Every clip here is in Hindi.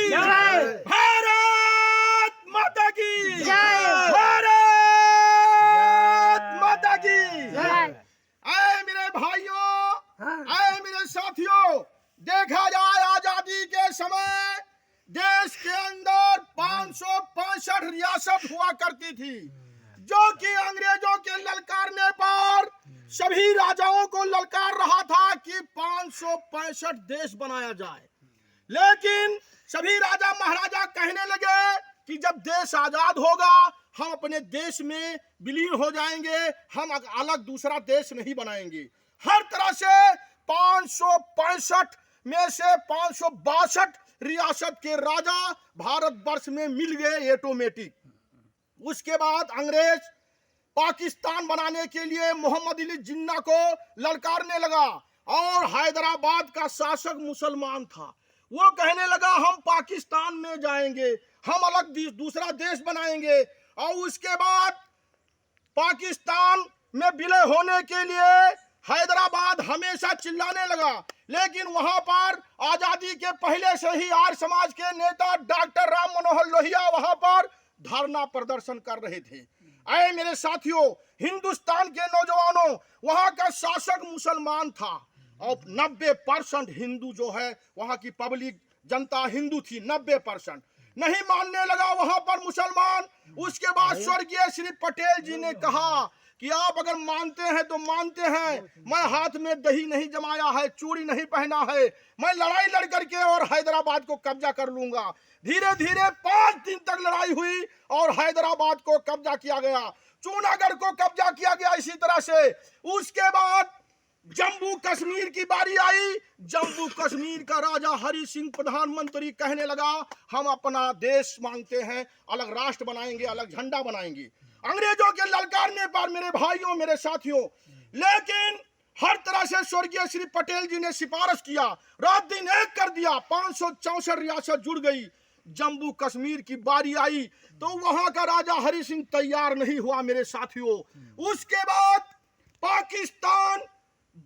जय, भारत माता की जय, भारत माता की जय। आए मेरे भाइयों, आए मेरे साथियों, देखा जाए आजादी के समय देश के अंदर 565 रियासत हुआ करती थी, जो कि अंग्रेजों के ललकारने पर सभी राजाओं को ललकार रहा था कि 565 देश बनाया जाए। लेकिन सभी राजा महाराजा कहने लगे कि जब देश आजाद होगा हम अपने देश में विलीन हो जाएंगे, हम अलग दूसरा देश नहीं बनाएंगे। हर तरह से 565 में से 562 रियासत के राजा भारतवर्ष में मिल गए ऑटोमेटिक। उसके बाद अंग्रेज पाकिस्तान बनाने के लिए मोहम्मद अली जिन्ना को ललकारने लगा, और हैदराबाद का शासक मुसलमान था। वो कहने लगा हम पाकिस्तान में जाएंगे, हम अलग दूसरा देश बनाएंगे। और उसके बाद पाकिस्तान में विलय होने के लिए हैदराबाद हमेशा चिल्लाने लगा, लेकिन वहां पर आजादी के पहले से ही आर्य समाज के नेता डॉक्टर राम मनोहर लोहिया वहां पर धरना प्रदर्शन कर रहे थे। आए मेरे साथियों, हिंदुस्तान के नौजवानों, वहां का शासक मुसलमान था और 90% हिंदू जो है वहां की पब्लिक जनता हिंदू थी। 90% नहीं मानने लगा वहां पर मुसलमान। उसके बाद स्वर्गीय श्री पटेल जी ने कहा कि आप अगर मानते हैं तो मानते हैं, मैं हाथ में दही नहीं जमाया है, चूड़ी नहीं पहना है, मैं लड़ाई लड़ करके और हैदराबाद को कब्जा कर लूंगा। धीरे धीरे 5 दिन तक लड़ाई हुई और हैदराबाद को कब्जा किया गया, जूनागढ़ को कब्जा किया गया इसी तरह से। उसके बाद जम्मू कश्मीर की बारी आई। जम्मू कश्मीर का राजा हरि सिंह प्रधानमंत्री कहने लगा हम अपना देश मांगते हैं, अलग राष्ट्र बनाएंगे, अलग झंडा बनाएंगे, अंग्रेजों के ललकारने पर मेरे भाइयों मेरे साथियों। लेकिन हर तरह से स्वर्गीय श्री पटेल जी ने सिफारिश किया, रात दिन एक कर दिया, 564 रियासत जुड़ गई। जम्मू कश्मीर की बारी आई तो वहां का राजा हरि सिंह तैयार नहीं हुआ मेरे साथियों। उसके बाद पाकिस्तान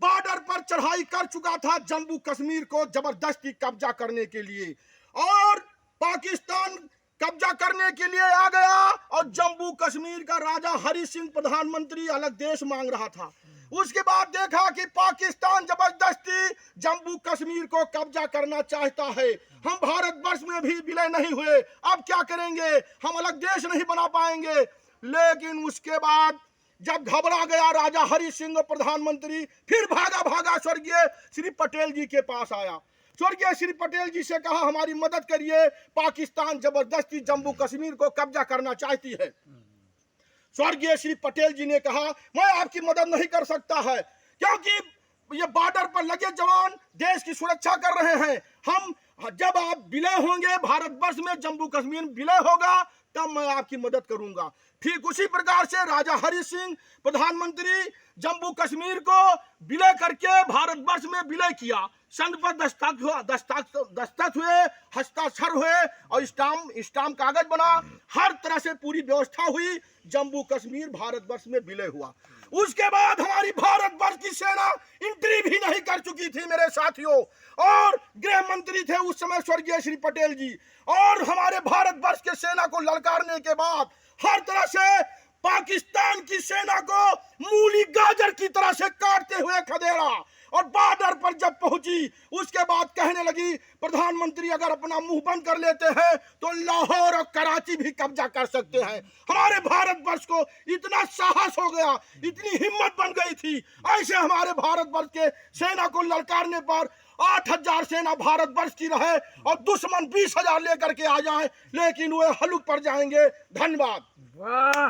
बॉर्डर पर चढ़ाई कर चुका था जम्मू कश्मीर को जबरदस्ती कब्जा करने के लिए, और पाकिस्तान कब्जा करने के लिए आ गया और जम्मू कश्मीर का राजा हरि सिंह प्रधानमंत्री अलग देश मांग रहा था। उसके बाद देखा कि पाकिस्तान जबरदस्ती जम्मू कश्मीर को कब्जा करना चाहता है, हम भारतवर्ष में भी विलय नहीं हुए, अब क्या करेंगे, हम अलग देश नहीं बना पाएंगे। लेकिन उसके बाद जब घबरा गया राजा हरि सिंह प्रधानमंत्री, फिर भागा भागा स्वर्गीय श्री पटेल जी के पास आया। स्वर्गीय श्री पटेल जी से कहा हमारी मदद करिए, पाकिस्तान जबरदस्ती जम्मू कश्मीर को कब्जा करना चाहती है। स्वर्गीय श्री पटेल जी ने कहा मैं आपकी मदद नहीं कर सकता है, क्योंकि ये बॉर्डर पर लगे जवान देश की सुरक्षा कर रहे हैं। हम जब आप विलय होंगे भारतवर्ष में, जम्मू कश्मीर विलय होगा, तब मैं आपकी मदद करूंगा। ठीक उसी प्रकार से राजा हरि सिंह प्रधानमंत्री जम्मू कश्मीर को विलय करके भारतवर्ष में विलय किया। संध पर दस्तखत हुए, हस्ताक्षर हुए और स्टाम्प कागज बना, हर तरह से पूरी व्यवस्था हुई, जम्मू कश्मीर भारतवर्ष में विलय हुआ। उसके बाद हमारी भारतवर्ष की सेना एंट्री भी नहीं कर चुकी थी मेरे साथियों, और गृह मंत्री थे उस समय स्वर्गीय श्री पटेल जी। और हमारे भारतवर्ष के सेना को ललकारने के बाद हर तरह से पाकिस्तान की सेना को मूली गाजर की तरह से काटते हुए खदेड़ा, और बॉर्डर पर जब पहुंची उसके बाद कहने लगी प्रधानमंत्री अगर अपना मुंह बंद कर लेते हैं तो लाहौर और कराची भी कब्जा कर सकते हैं। हमारे भारतवर्ष को इतना साहस हो गया, इतनी हिम्मत बन गई थी। ऐसे हमारे भारतवर्ष के सेना को ललकारने पर 8000 सेना भारतवर्ष की रहे और दुश्मन 20,000 लेकर के आ जाए, लेकिन वे हलुक पड़ जाएंगे। धन्यवाद। वाह।